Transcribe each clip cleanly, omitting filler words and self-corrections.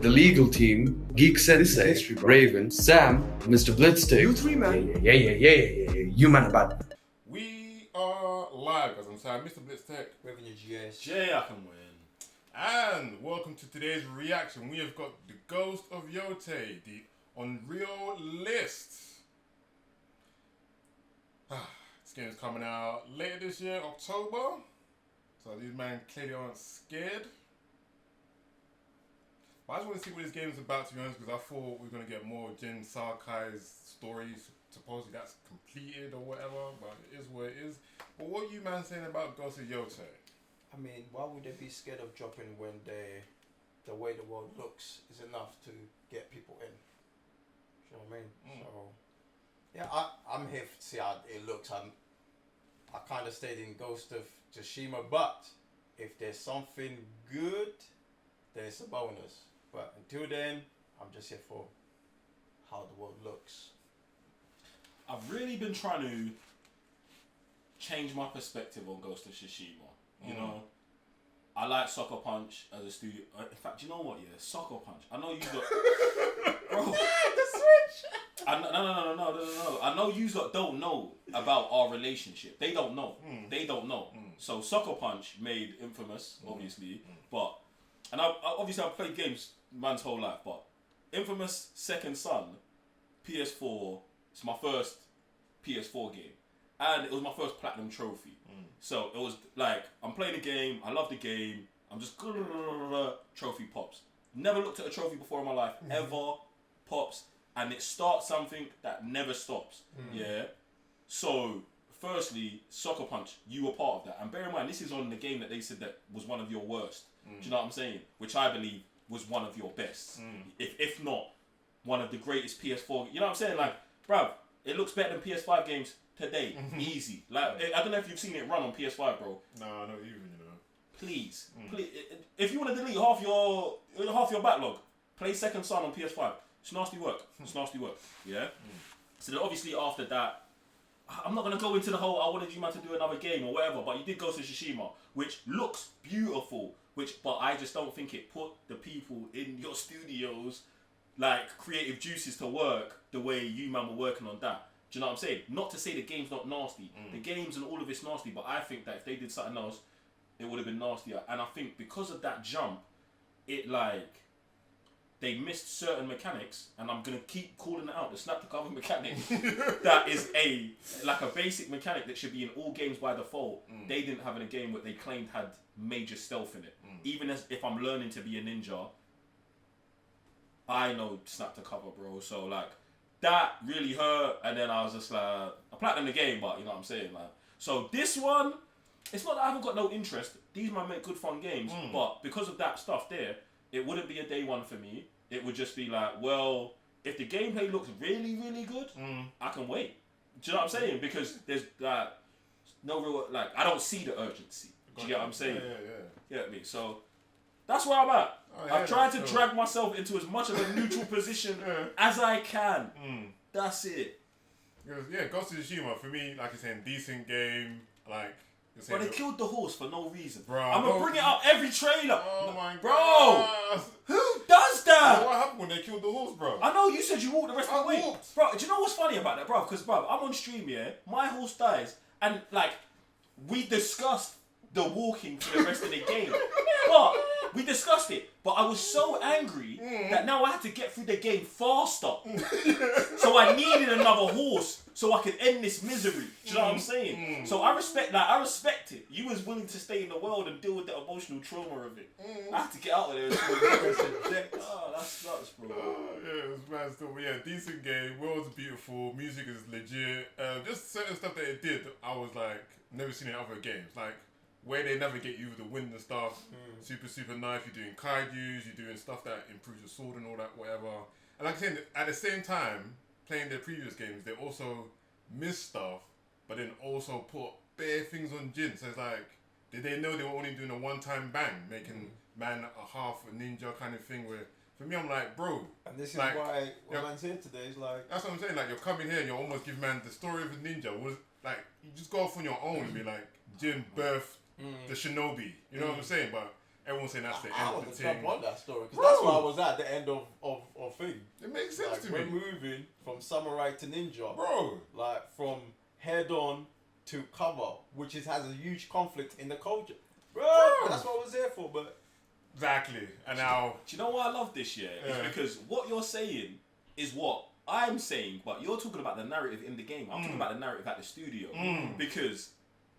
the legal team, Geek Sensei, Raven, Sam, Mr. Blitzstick. You three, man. Yeah. You man about. We are live, as I'm saying, Mr. Blitztech. Revenue GS. Jay, I can win. And welcome to today's reaction. We have got the Ghost of Yōtei, the Onryō list. This game is coming out later this year, October. So these men clearly aren't scared. But I just want to see what this game is about, to be honest, because I thought we were going to get more Jin Sakai's stories. Supposedly that's completed or whatever, but it is what it is. But what are you man saying about Ghost of Yōtei? I mean, why would they be scared of dropping when the way the world looks is enough to get people in? You know what I mean? So, yeah, I'm here to see how it looks. I kind of stayed in Ghost of Tsushima, but if there's something good, then it's a bonus. But until then, I'm just here for how the world looks. I've really been trying to change my perspective on Ghost of Tsushima. You know, I like Sucker Punch as a studio. In fact, you know what? Yeah, Sucker Punch. I know you got, bro. The switch. No. I know you lot don't know about our relationship. They don't know. They don't know. So Sucker Punch made Infamous, obviously, but I've played games man's whole life, but Infamous Second Son, PS4. It's my first PS4 game, and it was my first platinum trophy. So it was like, I'm playing a game, I love the game, I'm just trophy pops. Never looked at a trophy before in my life, ever. Pops, and it starts something that never stops. Yeah. So firstly, Sucker Punch, you were part of that, and bear in mind this is on the game that they said that was one of your worst. Do you know what I'm saying? Which I believe was one of your best, if not one of the greatest PS4. You know what I'm saying? Like, bruv, it looks better than PS5 games today. Easy. Like, I don't know if you've seen it run on PS5, bro. No, not even, you know. Please, if you want to delete half your backlog, play Second Son on PS5. It's nasty work. It's nasty work. Yeah. So then obviously after that, I'm not gonna go into the whole I wanted you man to do another game or whatever, but you did Ghost of Tsushima, which looks beautiful. But I just don't think it put the people in your studios, like creative juices, to work the way you man were working on that. Do you know what I'm saying? Not to say the game's not nasty. The games and all of it's nasty, but I think that if they did something else, it would have been nastier. And I think because of that jump, it like, they missed certain mechanics, and I'm gonna keep calling it out. The snap to cover mechanic, that is a basic mechanic that should be in all games by default. They didn't have in a game what they claimed had major stealth in it. Even as if I'm learning to be a ninja, I know snap to cover, bro. So like, that really hurt, and then I was just like, I platinumed the game, but you know what I'm saying, like. So this one, it's not that I haven't got no interest. These might make good fun games, but because of that stuff there, it wouldn't be a day one for me. It would just be like, well, if the gameplay looks really, really good, I can wait. Do you know what I'm saying? Because there's no real, like, I don't see the urgency. Do you get what I'm saying? Yeah. You get me? So that's where I'm at. I've tried to drag myself into as much of a neutral position as I can. That's it. Yeah, Ghost of Tsushima, for me, like you're saying, decent game, like... But they killed the horse for no reason. Bro, I'm gonna bring it up every trailer. Oh my bro, God. Who does that? Bro, what happened when they killed the horse, bro? I know you said you walked the rest of the way. Walked. Bro, do you know what's funny about that, bro? Because, bro, I'm on stream, yeah, my horse dies, and, like, we discussed the walking for the rest of the game. But, we discussed it, but I was so angry that now I had to get through the game faster. So I needed another horse so I could end this misery. Do you know what I'm saying? So I respect it. You was willing to stay in the world and deal with the emotional trauma of it. I had to get out of there. Oh, that sucks, bro. Yeah, it was mad still. But yeah, decent game. World's beautiful. Music is legit. Just certain stuff that it did, I was like, never seen in other games. Like, where they navigate you with the wind and stuff, super nice. You're doing kaijus, you're doing stuff that improves your sword and all that, whatever. And like I said, at the same time, playing their previous games, they also missed stuff, but then also put bare things on Jin. So it's like, did they know they were only doing a one-time bang, making man a half a ninja kind of thing? Where for me, I'm like, bro. And this is like, why man's here today is like. That's what I'm saying. Like, you're coming here and you almost give man the story of a ninja. Was like, you just go off on your own and be like, Jin birthed the shinobi. You know what I'm saying? But everyone's saying that's the I end want of to the jump thing. on that story because Bro. that's where I was at the end of thing. It makes sense Like, to we're me. moving from samurai to ninja, Bro. like from head on to cover, which has a huge conflict in the culture, bro. That's what I was there for, but Exactly. And now, Do you know why I love this? Yeah, Yeah. it's because what you're saying is what I'm saying, but you're talking about the narrative in the game. I'm talking about the narrative at the studio. Because,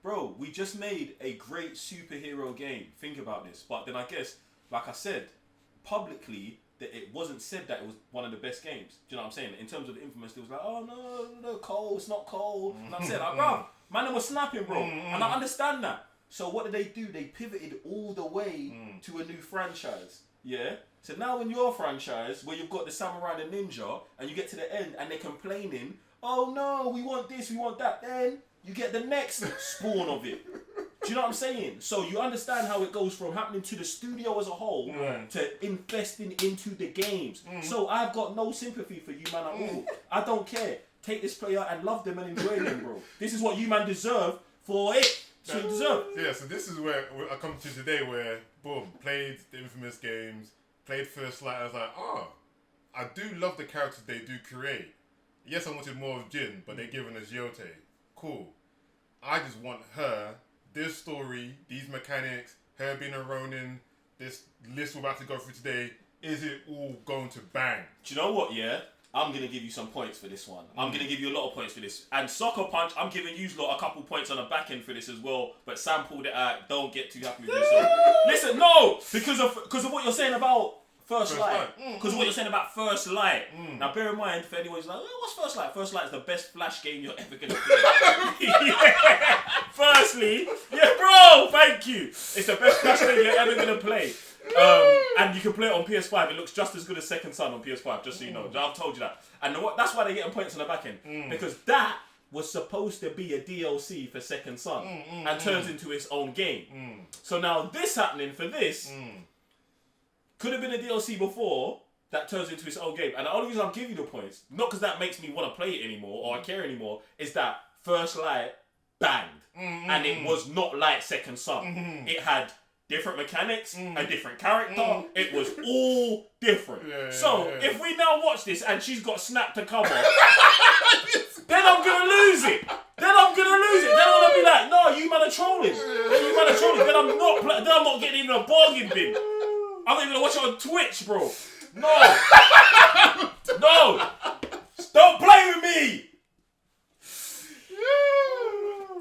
bro, we just made a great superhero game. Think about this. But then I guess, like I said, publicly, that it wasn't said that it was one of the best games. Do you know what I'm saying? In terms of the Infamous, it was like, oh no, Cole, it's not Cole. And I'm saying, like, bro, man, they were snapping, bro. And I understand that. So what did? They pivoted all the way to a new franchise. Yeah? So now in your franchise, where you've got the Samurai and the Ninja, and you get to the end and they're complaining, oh no, we want this, we want that, then you get the next spawn of it. Do you know what I'm saying? So you understand how it goes from happening to the studio as a whole to investing into the games. So I've got no sympathy for you, man, at all. I don't care. Take this player and love them and enjoy them, bro. This is what you, man, deserve for it. So you deserve. yeah, so this is where I come to today where, boom, played the Infamous games, played First Light, I was like, I do love the characters they do create. Yes, I wanted more of Jin, but they're giving us Yōtei. Cool. I just want her, this story, these mechanics, her being a Ronin, this list we're about to go through today, is it all going to bang? Do you know what, yeah? I'm going to give you some points for this one. I'm going to give you a lot of points for this. And Soccer Punch, I'm giving you lot a couple points on the back end for this as well. But Sam pulled it out. Don't get too happy with yourself. Listen, no! Because of what you're saying about First Light. Because of what you're saying about First Light. Now, bear in mind, for anyone who's like, what's First Light? First Light is the best Flash game you're ever going to play. Yeah. Firstly, yeah, bro, thank you. It's the best Flash game you're ever going to play. And you can play it on PS5. It looks just as good as Second Son on PS5, just so you know. I've told you that. And that's why they're getting points on the back end. Because that was supposed to be a DLC for Second Son and turns into its own game. So now this happening for this could have been a DLC before that turns into its own game. And the only reason I'm giving you the points, not because that makes me want to play it anymore or I care anymore, is that First Light banged. And it was not like Second Son. It had different mechanics, a different character. It was all different. If we now watch this and she's got Snap to cover, then I'm gonna lose it. Then I'm gonna be like, no, you man are trolling. Then I'm not getting even a bargain bin. I'm not even gonna watch it on Twitch, bro. No. No. Don't play with me.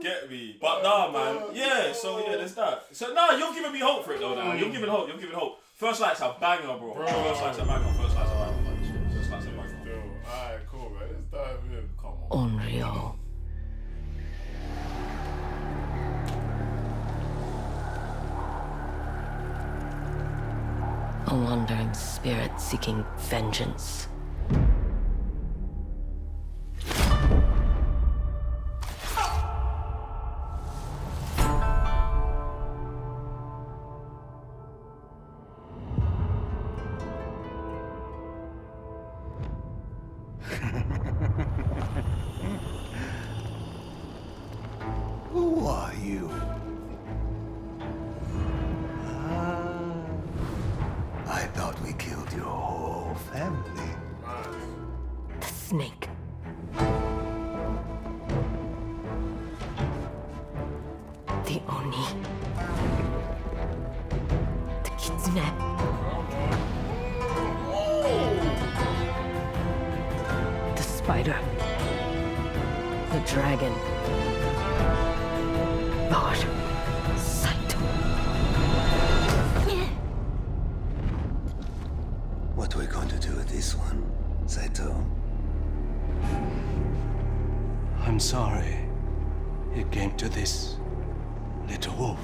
Get me. But nah, man. Yeah, so yeah, there's that. So nah, you're giving me hope for it though, now. You're giving hope. First Light's a banger, bro. First Light's a banger. Yo, alright, cool, man. Let's dive in. Come on. Onryō. A wandering spirit seeking vengeance. Who are you? I thought we killed your whole family. The snake. The Oni. The Kitsune. The spider. The dragon. Lord Saito. What are we going to do with this one, Saito? I'm sorry it came to this, little wolf.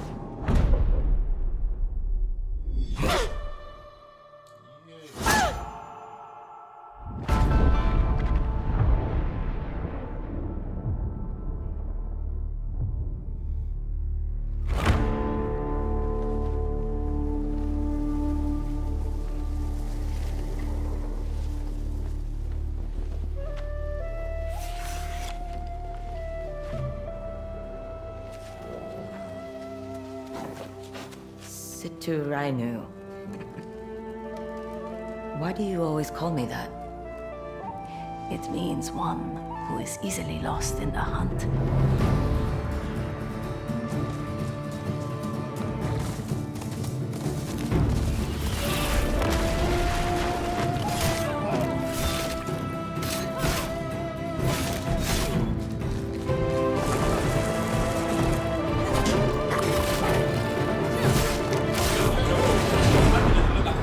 To Rainu. Why do you always call me that? It means one who is easily lost in the hunt.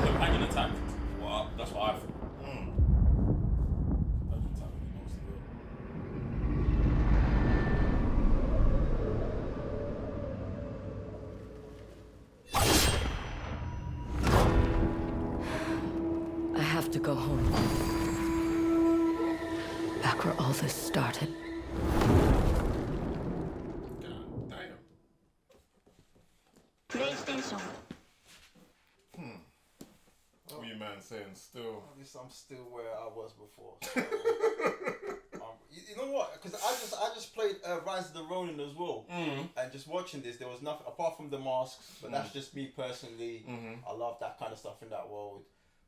Companion attack. Well, that's what I thought. Companion attack would be nice to do. I have to go home. Back where all this started. God damn. PlayStation. What you man saying still? At least I'm still where I was before. So, you know what? Because I just played Rise of the Ronin as well, and just watching this, there was nothing apart from the masks. But that's just me personally. I love that kind of stuff in that world,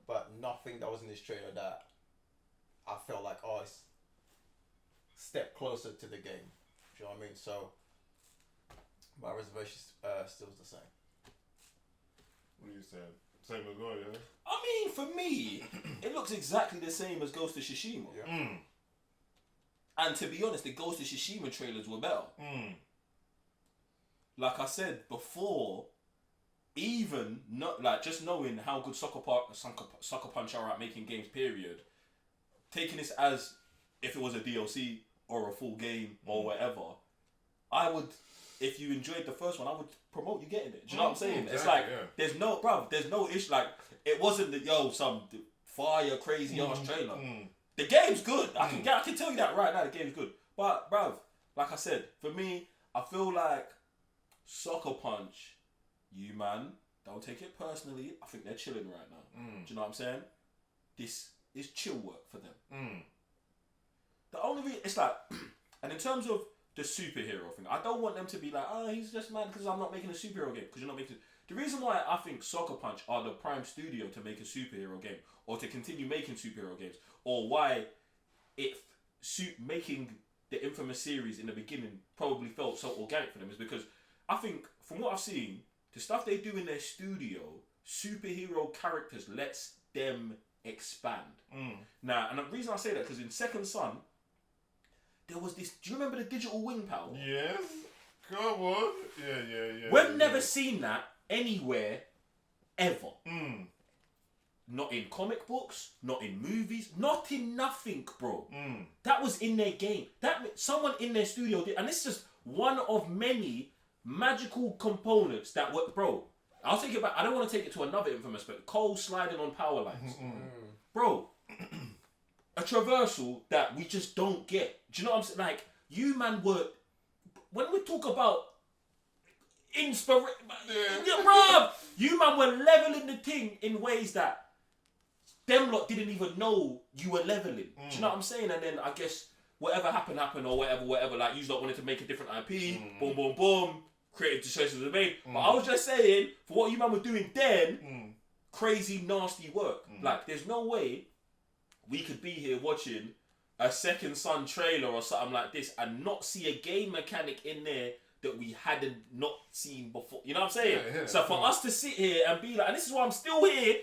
but nothing that was in this trailer that I felt like it's step closer to the game. Do you know what I mean? So my reservation still is the same. What are you saying? Same as well, yeah? I mean, for me, it looks exactly the same as Ghost of Tsushima. Yeah. And to be honest, the Ghost of Tsushima trailers were better. Like I said before, even not like just knowing how good Sucker Punch are at making games, period, taking this as if it was a DLC or a full game or whatever, I would, if you enjoyed the first one, I would promote you getting it. Do you know what I'm saying? Exactly, It's like yeah. there's no issue. Like it wasn't that some fire crazy ass trailer. The game's good. I can tell you that right now. The game's good. But bruv, like I said, for me, I feel like Sucker Punch, you man, don't take it personally. I think they're chilling right now. Do you know what I'm saying? This is chill work for them. The only reason it's like, and in terms of the superhero thing, I don't want them to be like, he's just mad because I'm not making a superhero game. Because you're not making. The reason why I think Sucker Punch are the prime studio to make a superhero game or to continue making superhero games, or why making the infamous series in the beginning probably felt so organic for them, is because I think from what I've seen, the stuff they do in their studio, superhero characters lets them expand. Now, and the reason I say that because in Second Son, there was this. Do you remember the digital wing power? Yes. Come on. Yeah. We've never seen that anywhere ever. Not in comic books, not in movies, not in nothing, bro. That was in their game. Someone in their studio did, and this is just one of many magical components that were, bro. I'll take it back. I don't want to take it to another infamous, but Cole sliding on power lines, bro. A traversal that we just don't get. Do you know what I'm saying? Like, you man were, when we talk about inspiration, bruv, you man were leveling the thing in ways that them lot didn't even know you were leveling. Do you know what I'm saying? And then I guess whatever happened, or whatever, like you lot wanted to make a different IP, boom, creative choices were made. But I was just saying, for what you man were doing then, crazy, nasty work. Like, there's no way we could be here watching a Second Son trailer or something like this and not see a game mechanic in there that we hadn't not seen before. You know what I'm saying? Yeah, so for us to sit here and be like, and this is why I'm still here,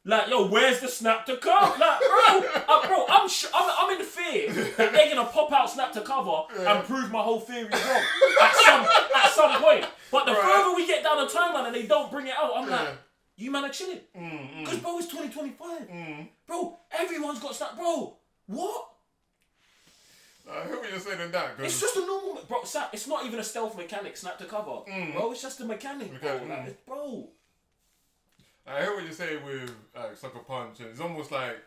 like, yo, where's the snap to cover? Like, bro, I'm in fear that they're gonna pop out snap to cover and prove my whole theory wrong at some point. But the further we get down the timeline and they don't bring it out, I'm like, you man are chilling. Because, bro, it's 2025. Bro, everyone's got snap. Bro, what? I hear what you're saying in that. It's just a normal, bro. It's not even a stealth mechanic, snap to cover, bro. It's just a mechanic, bro. Like, bro. I hear what you're saying with Sucker Punch, and it's almost like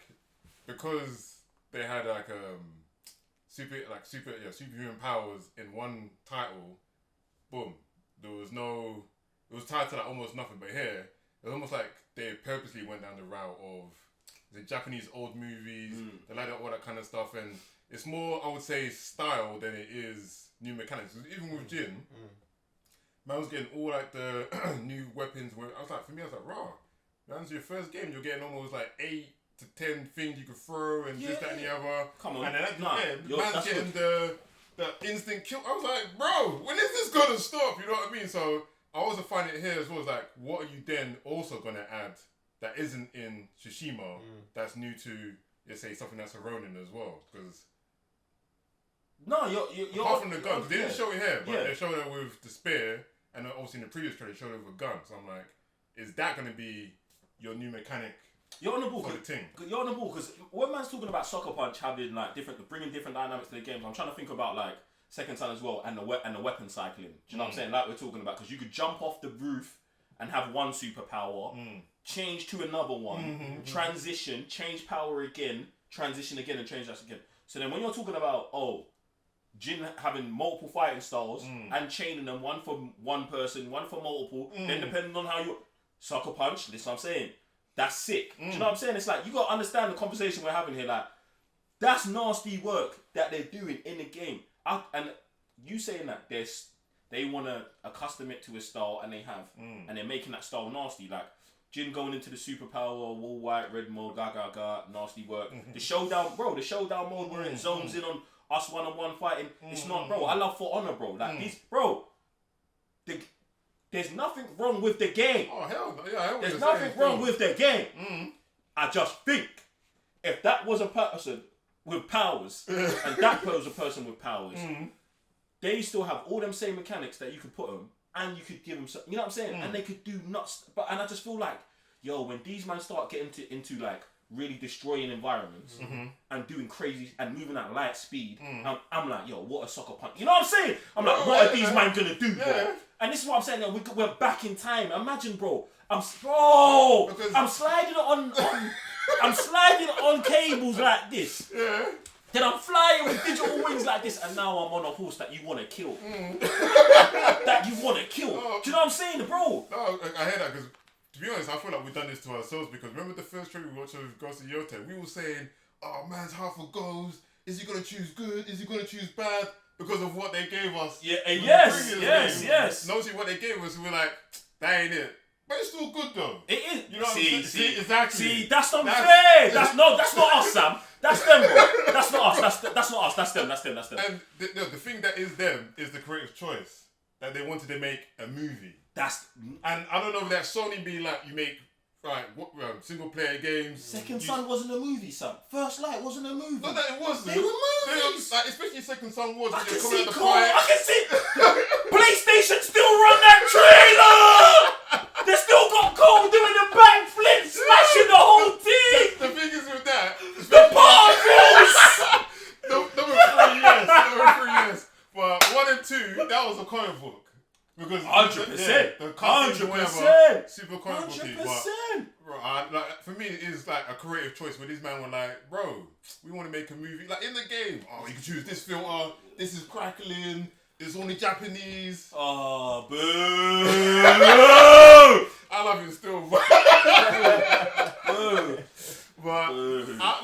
because they had superhuman powers in one title, boom. It was tied to like almost nothing. But here, it was almost like they purposely went down the route of the Japanese old movies, they like all that kind of stuff, and it's more, I would say, style than it is new mechanics. Even with Jin, man was getting all like the new weapons. I was like, for me, I was like, raw. That's your first game. You're getting almost like 8 to 10 things you could throw and this, that, and the other. Come on. And then at the end, Yo, man's that's getting the instant kill. I was like, bro, when is this gonna stop? You know what I mean? So I also find it here as well. It's like, what are you then also gonna add that isn't in Tsushima that's new to, let's say, something that's a Ronin as well? Because No, you're apart from the gun, 'cause they didn't yeah. show it here, but Yeah. they showed it with the spear, and then obviously in the previous trailer they showed it with a gun. So I'm like, is that gonna be your new mechanic You're on the ball. for the team? You're on the ball because when man's talking about Sucker Punch having like bringing different dynamics to the games, I'm trying to think about like Second Son as well and the weapon cycling. Do you know what I'm saying? Like we're talking about, because you could jump off the roof and have one superpower, change to another one, transition, change power again, transition again, and change that again. So then when you're talking about Jin having multiple fighting styles and chaining them, one for one person, one for multiple, then depending on how you Sucker Punch, this is what I'm saying. That's sick. Do you know what I'm saying? It's like, you got to understand the conversation we're having here. Like, that's nasty work that they're doing in the game. And you saying that they want to accustom it to a style, and they have. And they're making that style nasty. Like, Jin going into the superpower, wall white, red mode, nasty work. The showdown mode where it zones in on us one-on-one fighting. It's not, bro. I love For Honor, bro. Like, these, bro, there's nothing wrong with the game. Oh, hell no. Yeah, There's nothing wrong with the game. I just think if that was a person with powers and that was a person with powers, they still have all them same mechanics that you could put them, and you could give them some, you know what I'm saying? And they could do nuts. And I just feel like, yo, when these men start getting into like really destroying environments and doing crazy and moving at light speed, I'm like, yo, what a Sucker Punch. You know what I'm saying? I'm like, what are these men gonna do, bro? And this is what I'm saying. We're back in time. Imagine, bro. I'm sliding I'm sliding on cables like this. Yeah. Then I'm flying with digital wings like this, and now I'm on a horse that you want to kill. That you want to kill. Do you know what I'm saying, bro? No, I hear that because, to be honest, I feel like we've done this to ourselves, because remember the first trailer we watched of Ghost of Yōtei? We were saying, oh, man's half a ghost. Is he going to choose good? Is he going to choose bad? Because of what they gave us. Yeah, yes. Notice what they gave us, we were like, that ain't it. But it's still good though. It is. You know what I'm saying? See, exactly. See, that's not fair. That's not us, Sam. That's them, bro. That's not us. That's not us. That's them. And the thing that is them is the creative choice that they wanted to make a movie. And I don't know if that Sony be like, you make single player games. Second Son wasn't a movie, son. First Light wasn't a movie. Not that it was. They were movies. Like, especially Second Son was. I can coming see out the Cole. fight. I can see PlayStation still run that trailer. They still got Cole doing the backflip, smashing the whole team. The thing is with that, The particles. number 3 years. Number 3 years. But 1 and 2, that was a comic book. Because 100%. The costumes, 100%. whatever, super comic booky. 100%. But like, for me, it is like a creative choice where these men were like, bro, we want to make a movie. Like in the game, oh, you can choose this filter, this is crackling, it's only Japanese. Oh, boo. I love it still. But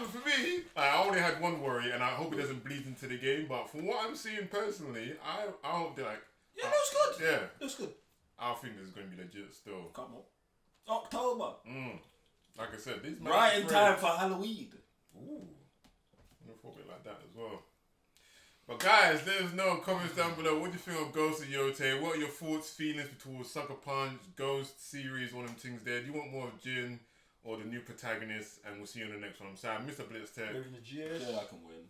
for me, I only had one worry, and I hope it doesn't bleed into the game. But from what I'm seeing personally, I hope they're like, yeah, it looks good. Yeah, it looks good. I think this is going to be legit still. Come on, October. Like I said, these right in time for Halloween. Ooh, I'm gonna throw it like that as well. But guys, let us know in comments down below. What do you think of Ghost of Yōtei? What are your thoughts, feelings towards Sucker Punch, Ghost series, all them things there? Do you want more of Jin or the new protagonist? And we'll see you on the next one. I'm Sam, Mr. Blitz Tech. Living the GS. Yeah, I can win.